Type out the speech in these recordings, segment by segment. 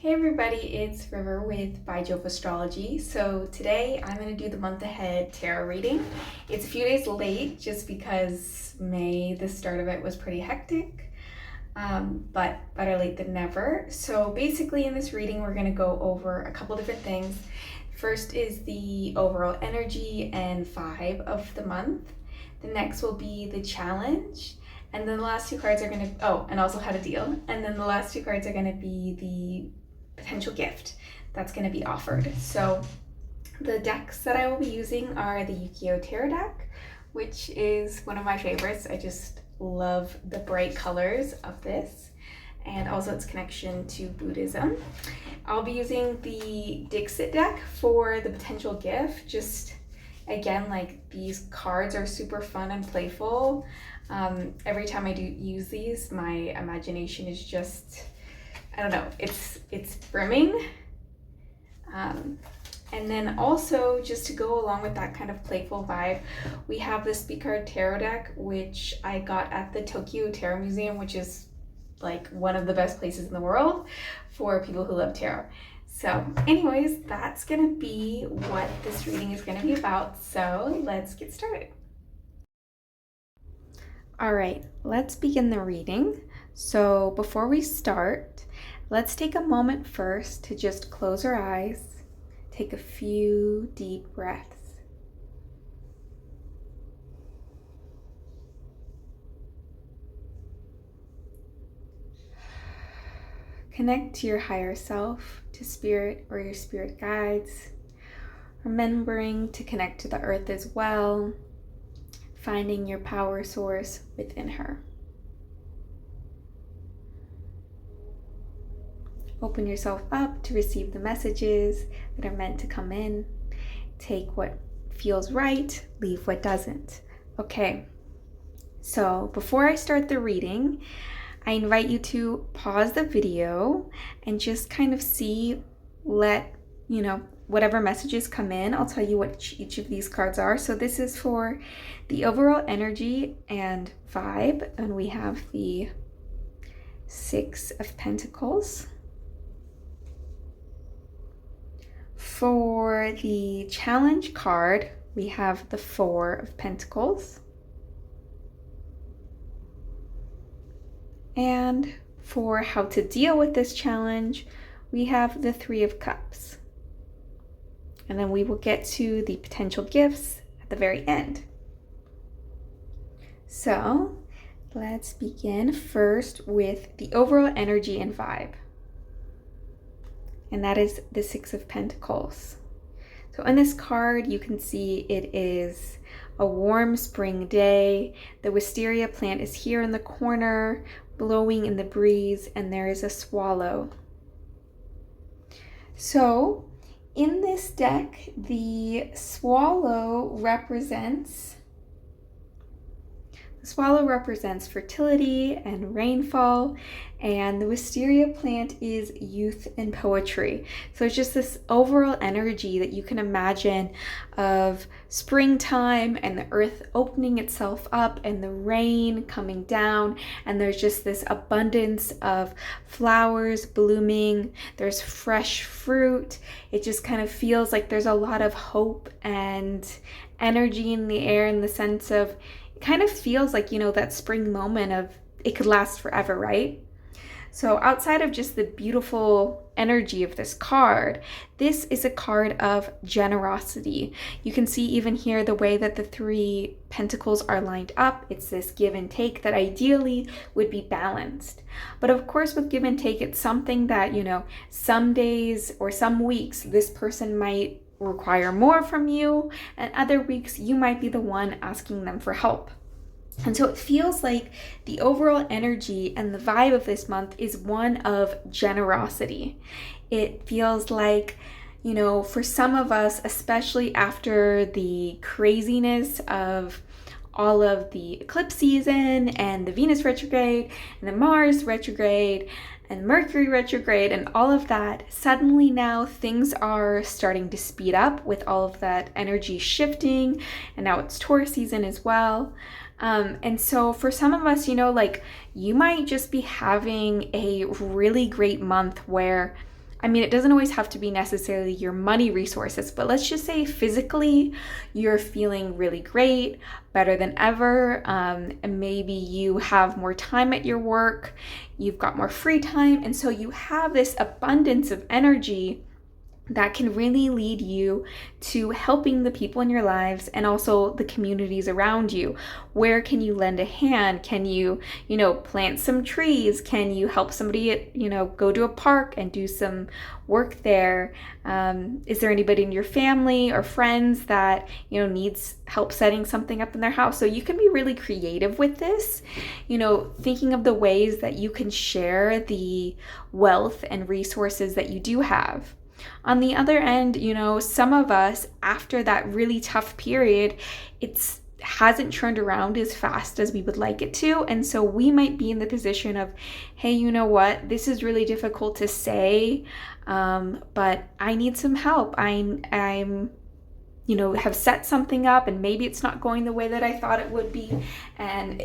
Hey everybody, it's River with By Jove Astrology. So today I'm going to do the month ahead tarot reading. It's a few days late just because May, the start of it was pretty hectic, but better late than never. So basically in this reading we're going to go over a couple different things. First is the overall energy and vibe of the month. The next will be the challenge. And then the last two cards are going to, and also how to deal. And then the last two cards are going to be the potential gift that's going to be offered. So the decks that I will be using are the Yukio Tarot deck, which is one of my favorites. I just love the bright colors of this and also its connection to Buddhism. I'll be using the Dixit deck for the potential gift. Just again, like, these cards are super fun and playful. Every time I do use these, my imagination is just, I don't know, it's brimming. And then also, just to go along with that kind of playful vibe, we have the Speak Card Tarot deck, which I got at the Tokyo Tarot Museum, which is like one of the best places in the world for people who love tarot. So anyways, that's gonna be what this reading is gonna be about. So let's get started. All right, let's begin the reading. So before we start, let's take a moment first to just close our eyes, take a few deep breaths. Connect to your higher self, to spirit or your spirit guides, remembering to connect to the earth as well, finding your power source within her. Open yourself up to receive the messages that are meant to come in. Take what feels right, leave what doesn't. Okay, so before I start the reading, I invite you to pause the video and just kind of whatever messages come in. I'll tell you what each of these cards are. So this is for the overall energy and vibe, and we have the Six of Pentacles. For the challenge card, we have the Four of Pentacles. And for how to deal with this challenge, we have the Three of Cups. And then we will get to the potential gifts at the very end. So let's begin first with the overall energy and vibe. And that is the Six of Pentacles. So in this card, you can see it is a warm spring day. The wisteria plant is here in the corner, blowing in the breeze, and there is a swallow. So in this deck, the swallow represents fertility and rainfall, and the wisteria plant is youth and poetry. So it's just this overall energy that you can imagine of springtime and the earth opening itself up and the rain coming down, and there's just this abundance of flowers blooming, there's fresh fruit. It just kind of feels like there's a lot of hope and energy in the air, in the sense of, kind of feels like, that spring moment of it could last forever, right? So outside of just the beautiful energy of this card, this is a card of generosity. You can see even here the way that the Three Pentacles are lined up. It's this give and take that ideally would be balanced. But of course, with give and take, it's something that, some days or some weeks, this person might require more from you, and other weeks you might be the one asking them for help. And so it feels like the overall energy and the vibe of this month is one of generosity. It feels like, for some of us, especially after the craziness of all of the eclipse season and the Venus retrograde and the Mars retrograde and Mercury retrograde and all of that, suddenly now things are starting to speed up with all of that energy shifting, and now it's Taurus season as well. And so for some of us, you might just be having a really great month where I mean, it doesn't always have to be necessarily your money resources, but let's just say physically you're feeling really great, better than ever. And maybe you have more time at your work, you've got more free time, and so you have this abundance of energy that can really lead you to helping the people in your lives and also the communities around you. Where can you lend a hand? Can you, plant some trees? Can you help somebody, go to a park and do some work there? Is there anybody in your family or friends that, needs help setting something up in their house? So you can be really creative with this, thinking of the ways that you can share the wealth and resources that you do have. On the other end, some of us, after that really tough period, it hasn't turned around as fast as we would like it to. And so we might be in the position of, hey, you know what? This is really difficult to say, but I need some help. I'm have set something up and maybe it's not going the way that I thought it would be. And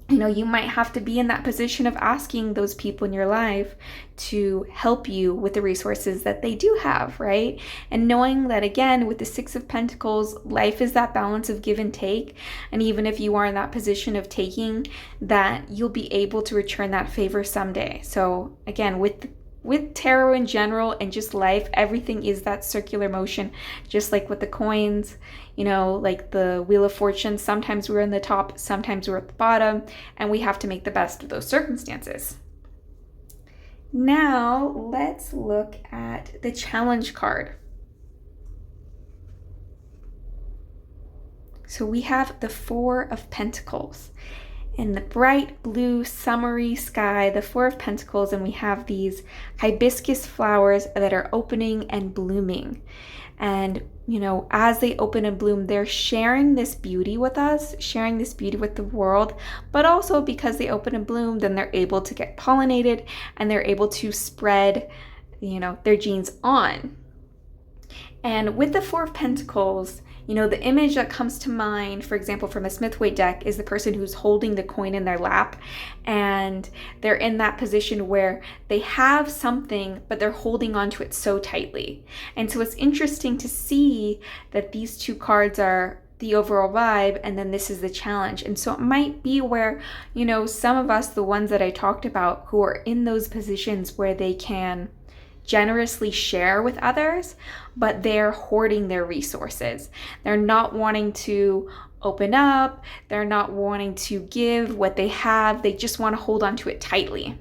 you might have to be in that position of asking those people in your life to help you with the resources that they do have, right? And knowing that, again, with the Six of Pentacles, life is that balance of give and take. And even if you are in that position of taking, that you'll be able to return that favor someday. So again, with tarot in general and just life, everything is that circular motion, just like with the coins, like the Wheel of Fortune. Sometimes we're in the top, sometimes we're at the bottom, and we have to make the best of those circumstances. Now, let's look at the challenge card. So we have the Four of Pentacles. In the bright blue summery sky, the Four of Pentacles, and we have these hibiscus flowers that are opening and blooming. And, as they open and bloom, they're sharing this beauty with us, sharing this beauty with the world, but also because they open and bloom, then they're able to get pollinated and they're able to spread, their genes on. And with the Four of Pentacles, the image that comes to mind, for example, from a Smith-Waite deck, is the person who's holding the coin in their lap, and they're in that position where they have something, but they're holding onto it so tightly. And so it's interesting to see that these two cards are the overall vibe, and then this is the challenge. And so it might be where, some of us, the ones that I talked about, who are in those positions where they can generously share with others, but they're hoarding their resources. They're not wanting to open up. They're not wanting to give what they have. They just want to hold on to it tightly.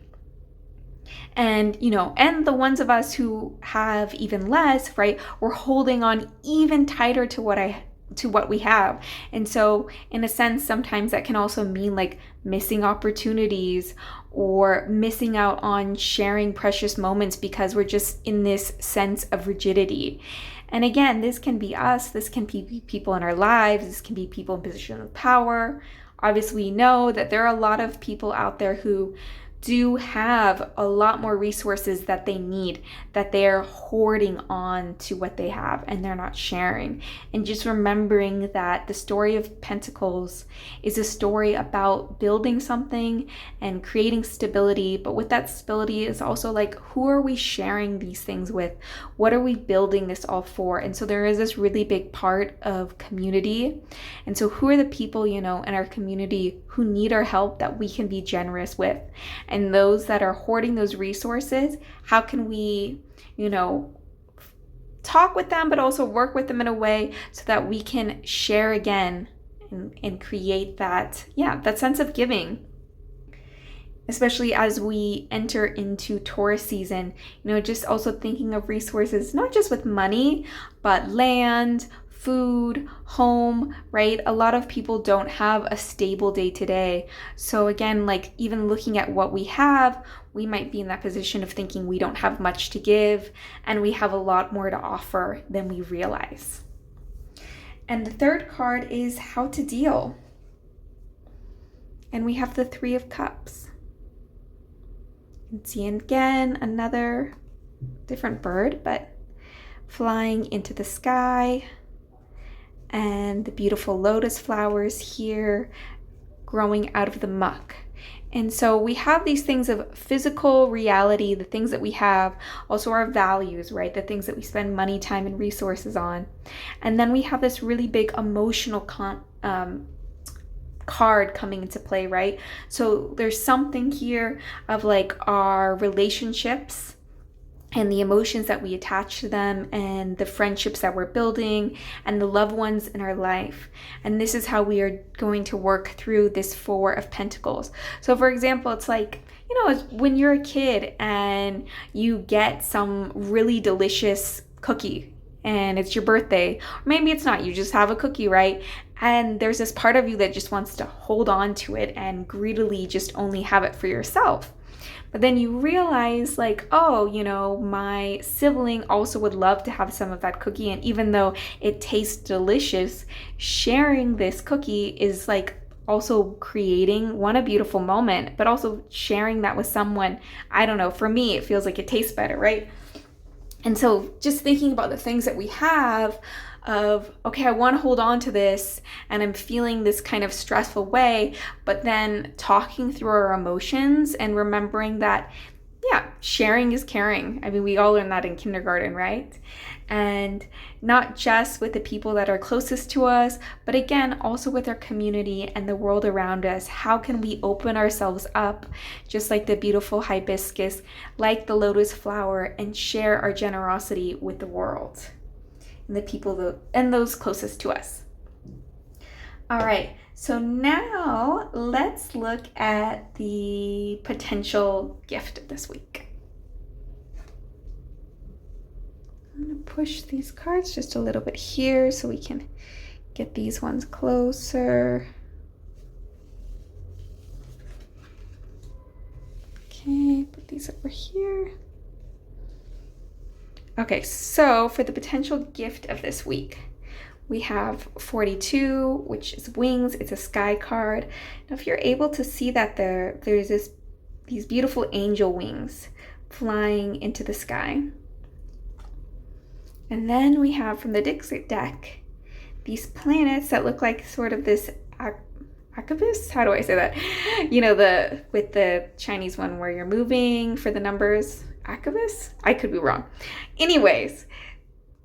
And, and the ones of us who have even less, right, we're holding on even tighter to what we have. And so in a sense, sometimes that can also mean like missing opportunities or missing out on sharing precious moments because we're just in this sense of rigidity. And again, this can be us, this can be people in our lives, this can be people in position of power. Obviously, we know that there are a lot of people out there who do have a lot more resources that they need, that they're hoarding on to what they have and they're not sharing. And just remembering that the story of Pentacles is a story about building something and creating stability, but with that stability is also like, who are we sharing these things with? What are we building this all for? And so there is this really big part of community. And so who are the people, in our community who need our help that we can be generous with? And those that are hoarding those resources, how can we, talk with them, but also work with them in a way so that we can share again and create that sense of giving. Especially as we enter into Taurus season, just also thinking of resources, not just with money, but land, food, home, right? A lot of people don't have a stable day-to-day. So again, like even looking at what we have, we might be in that position of thinking we don't have much to give and we have a lot more to offer than we realize. And the third card is how to deal. And we have the Three of Cups. And see again, another different bird, but flying into the sky. And the beautiful lotus flowers here growing out of the muck. And so we have these things of physical reality, the things that we have, also our values, right? The things that we spend money, time, and resources on. And then we have this really big emotional card coming into play, right? So there's something here of like our relationships and the emotions that we attach to them and the friendships that we're building and the loved ones in our life. And this is how we are going to work through this Four of Pentacles. So for example, it's like, it's when you're a kid and you get some really delicious cookie and it's your birthday, or maybe it's not, you just have a cookie, right? And there's this part of you that just wants to hold on to it and greedily just only have it for yourself. But then you realize like, oh, my sibling also would love to have some of that cookie. And even though it tastes delicious, sharing this cookie is like also creating a beautiful moment, but also sharing that with someone. I don't know, for me, it feels like it tastes better, right? And so just thinking about the things that we have of, okay, I want to hold on to this and I'm feeling this kind of stressful way, but then talking through our emotions and remembering that, sharing is caring. I mean, we all learn that in kindergarten, right? And not just with the people that are closest to us, but again, also with our community and the world around us. How can we open ourselves up, just like the beautiful hibiscus, like the lotus flower, and share our generosity with the world and the people and those closest to us? All right, so now let's look at the potential gift of this week. I'm going to push these cards just a little bit here so we can get these ones closer. Okay, put these over here. Okay, so for the potential gift of this week, we have 42, which is wings. It's a sky card. Now, if you're able to see that there's these beautiful angel wings flying into the sky. And then we have from the Dixit deck, these planets that look like sort of this Abacus? How do I say that? With the Chinese one where you're moving for the numbers. Abacus? I could be wrong. Anyways,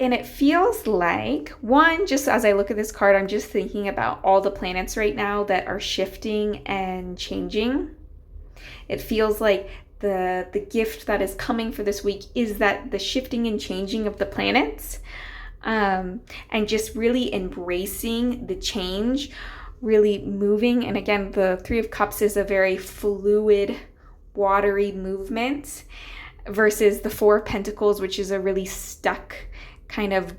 and it feels like, one, just as I look at this card, I'm just thinking about all the planets right now that are shifting and changing. It feels like the gift that is coming for this week is that the shifting and changing of the planets, and just really embracing the change, really moving. And again, the Three of Cups is a very fluid, watery movement versus the Four of Pentacles, which is a really stuck, kind of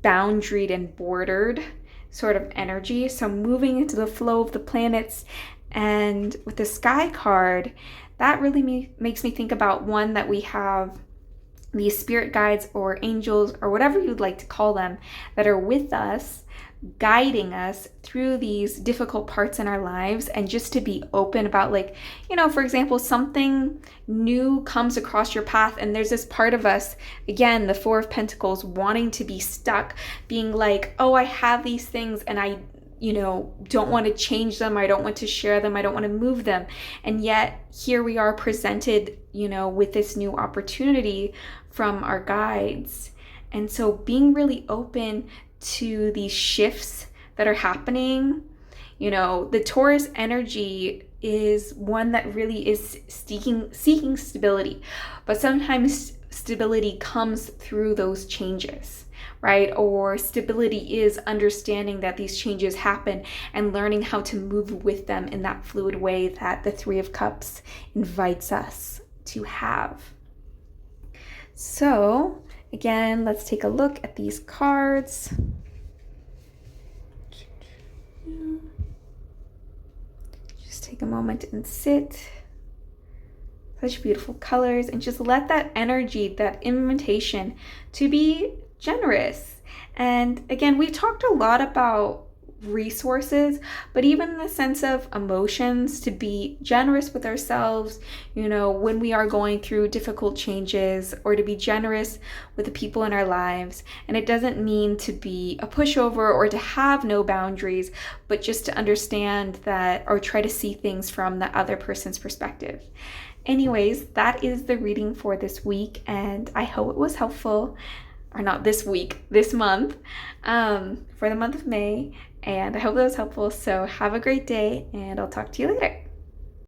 boundaried and bordered sort of energy. So moving into the flow of the planets. And with the Sky card, that really makes me think about, one, that we have these spirit guides or angels or whatever you'd like to call them that are with us, guiding us through these difficult parts in our lives, and just to be open about, like, for example, something new comes across your path and there's this part of us, again, the Four of Pentacles, wanting to be stuck, being like, oh, I have these things and I don't want to change them. I don't want to share them. I don't want to move them. And yet here we are presented, with this new opportunity from our guides. And so being really open to these shifts that are happening, the Taurus energy is one that really is seeking stability, but sometimes stability comes through those changes, right? Or stability is understanding that these changes happen and learning how to move with them in that fluid way that the Three of Cups invites us to have. So again, let's take a look at these cards. Just take a moment and sit. Such beautiful colors, and just let that energy, that invitation to be generous. And again, we talked a lot about resources, but even in the sense of emotions, to be generous with ourselves, when we are going through difficult changes, or to be generous with the people in our lives. And it doesn't mean to be a pushover or to have no boundaries, but just to understand that, or try to see things from the other person's perspective. Anyways, that is the reading for this week, and I hope it was helpful. Or not this week, this month, for the month of May. And I hope that was helpful. So have a great day, and I'll talk to you later.